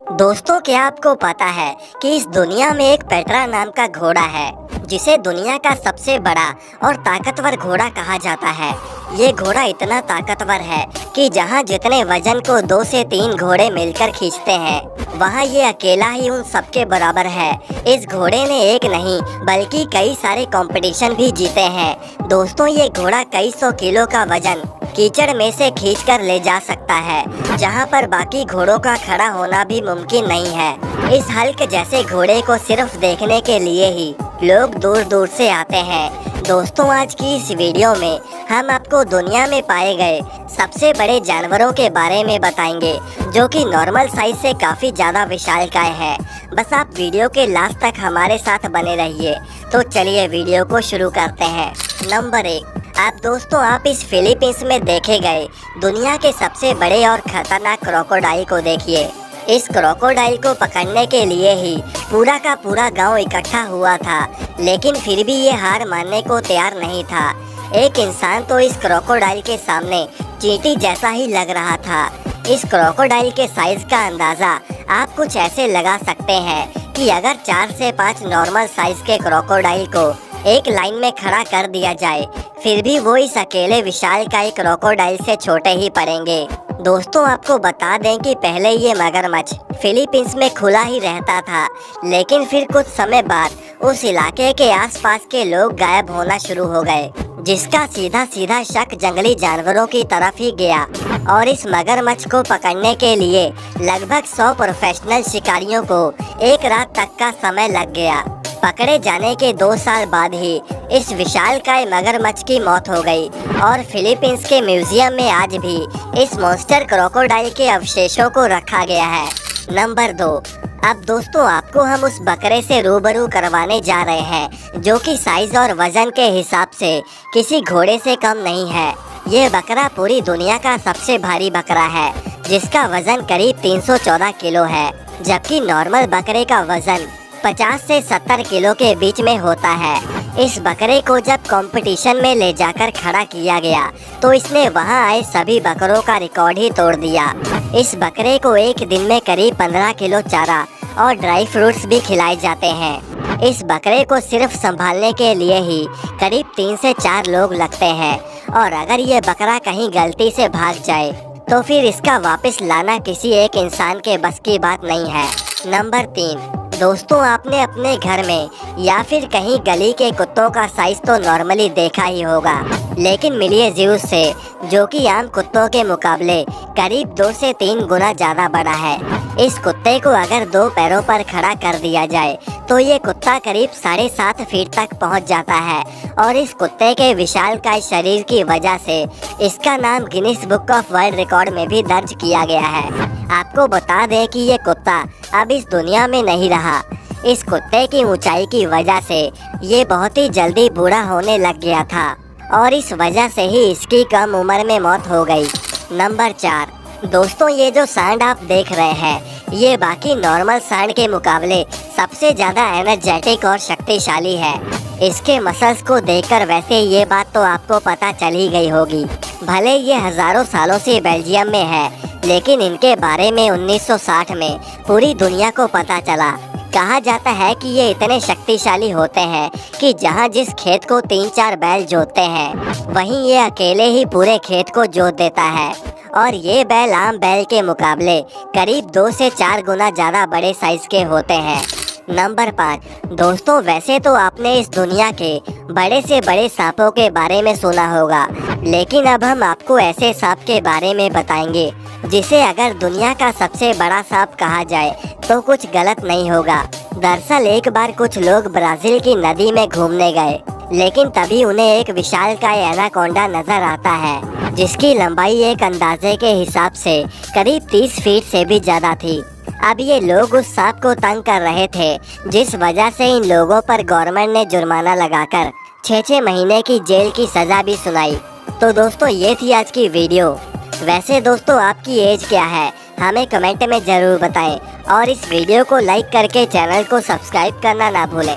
दोस्तों, क्या आपको पता है कि इस दुनिया में एक पेट्रा नाम का घोड़ा है जिसे दुनिया का सबसे बड़ा और ताकतवर घोड़ा कहा जाता है। ये घोड़ा इतना ताकतवर है कि जहाँ जितने वजन को 2 से 3 घोड़े मिलकर खींचते हैं, वहाँ ये अकेला ही उन सबके बराबर है। इस घोड़े ने एक नहीं बल्कि कई सारे कंपटीशन भी जीते हैं। दोस्तों, ये घोड़ा कई 100 किलो का वजन कीचड़ में से खींचकर ले जा सकता है, जहां पर बाकी घोड़ों का खड़ा होना भी मुमकिन नहीं है। इस हल्क जैसे घोड़े को सिर्फ देखने के लिए ही लोग दूर दूर से आते हैं। दोस्तों, आज की इस वीडियो में हम आपको दुनिया में पाए गए सबसे बड़े जानवरों के बारे में बताएंगे, जो कि नॉर्मल साइज से काफी ज्यादा विशालकाय है। बस आप वीडियो के लास्ट तक हमारे साथ बने रहिए। तो चलिए वीडियो को शुरू करते हैं। नंबर 1, आप इस फिलीपींस में देखे गए दुनिया के सबसे बड़े और खतरनाक क्रोकोडाइल को देखिए। इस क्रोकोडाइल को पकड़ने के लिए ही पूरा का पूरा गांव इकट्ठा हुआ था, लेकिन फिर भी ये हार मानने को तैयार नहीं था। एक इंसान तो इस क्रोकोडाइल के सामने चींटी जैसा ही लग रहा था। इस क्रोकोडाइल के साइज का अंदाजा आप कुछ ऐसे लगा सकते हैं कि अगर 4 से 5 नॉर्मल साइज के क्रोकोडाइल को एक लाइन में खड़ा कर दिया जाए, फिर भी वो इस अकेले विशालकाय क्रोकोडाइल से छोटे ही पड़ेंगे। दोस्तों, आपको बता दें कि पहले ये मगरमच्छ फिलीपींस में खुला ही रहता था, लेकिन फिर कुछ समय बाद उस इलाके के आसपास के लोग गायब होना शुरू हो गए, जिसका सीधा सीधा शक जंगली जानवरों की तरफ ही गया। और इस मगरमच्छ को पकड़ने के लिए लगभग 100 प्रोफेशनल शिकारियों को एक रात तक का समय लग गया। पकड़े जाने के 2 साल बाद ही इस विशालकाय मगरमच्छ की मौत हो गई और फिलीपींस के म्यूजियम में आज भी इस मॉन्स्टर क्रोकोडाइल के अवशेषों को रखा गया है। नंबर 2, अब दोस्तों आपको हम उस बकरे से रूबरू करवाने जा रहे हैं, जो कि साइज और वजन के हिसाब से किसी घोड़े से कम नहीं है। ये बकरा पूरी दुनिया का सबसे भारी बकरा है, जिसका वजन करीब 314 किलो है, जबकि नॉर्मल बकरे का वजन 50 से 70 किलो के बीच में होता है। इस बकरे को जब कंपटीशन में ले जाकर खड़ा किया गया, तो इसने वहां आए सभी बकरों का रिकॉर्ड ही तोड़ दिया। इस बकरे को एक दिन में करीब 15 किलो चारा और ड्राई फ्रूट्स भी खिलाए जाते हैं। इस बकरे को सिर्फ संभालने के लिए ही करीब 3 से 4 लोग लगते हैं, और अगर ये बकरा कहीं गलती से भाग जाए, तो फिर इसका वापस लाना किसी एक इंसान के बस की बात नहीं है। नंबर 3, दोस्तों आपने अपने घर में या फिर कहीं गली के कुत्तों का साइज तो नॉर्मली देखा ही होगा, लेकिन मिलिए ज़्यूस से, जो कि आम कुत्तों के मुकाबले करीब 2 से 3 गुना ज़्यादा बड़ा है। इस कुत्ते को अगर 2 पैरों पर खड़ा कर दिया जाए, तो ये कुत्ता करीब 7.5 फीट तक पहुंच जाता है, और इस कुत्ते के विशालकाय शरीर की वजह से इसका नाम Guinness book of world record में भी दर्ज किया गया है। आपको बता दें कि ये कुत्ता अब इस दुनिया में नहीं रहा। इस कुत्ते की ऊंचाई की वजह से ये बहुत ही जल्दी बूढ़ा होने लग गया था, और इस वजह से ही इसकी कम उम्र में मौत हो गई। नंबर 4, दोस्तों ये जो सांड आप देख रहे हैं, ये बाकी नॉर्मल सांड के मुकाबले सबसे ज़्यादा एनर्जेटिक और शक्तिशाली है। इसके मसल्स को देखकर वैसे ये बात तो आपको पता चल ही गई होगी। भले ये हज़ारों सालों से बेल्जियम में है, लेकिन इनके बारे में 1960 में पूरी दुनिया को पता चला। कहा जाता है कि ये इतने शक्तिशाली होते हैं कि जहाँ जिस खेत को 3-4 बैल जोतते हैं, वहीं ये अकेले ही पूरे खेत को जोत देता है, और ये बैल आम बैल के मुकाबले करीब 2 से 4 गुना ज़्यादा बड़े साइज के होते हैं। नंबर 5, दोस्तों वैसे तो आपने इस दुनिया के बड़े से बड़े सांपों के बारे में सुना होगा, लेकिन अब हम आपको ऐसे सांप के बारे में बताएंगे जिसे अगर दुनिया का सबसे बड़ा सांप कहा जाए तो कुछ गलत नहीं होगा। दरअसल एक बार कुछ लोग ब्राजील की नदी में घूमने गए, लेकिन तभी उन्हें एक विशालकाय एनाकोंडा नजर आता है, जिसकी लंबाई एक अंदाजे के हिसाब से करीब 30 फीट से भी ज्यादा थी। अब ये लोग उस सांप को तंग कर रहे थे, जिस वजह से इन लोगों पर गवर्नमेंट ने जुर्माना लगाकर 6-6 महीने की जेल की सजा भी सुनाई। तो दोस्तों ये थी आज की वीडियो। वैसे दोस्तों आपकी एज क्या है, हमें कमेंट में ज़रूर बताएं, और इस वीडियो को लाइक करके चैनल को सब्सक्राइब करना ना भूलें।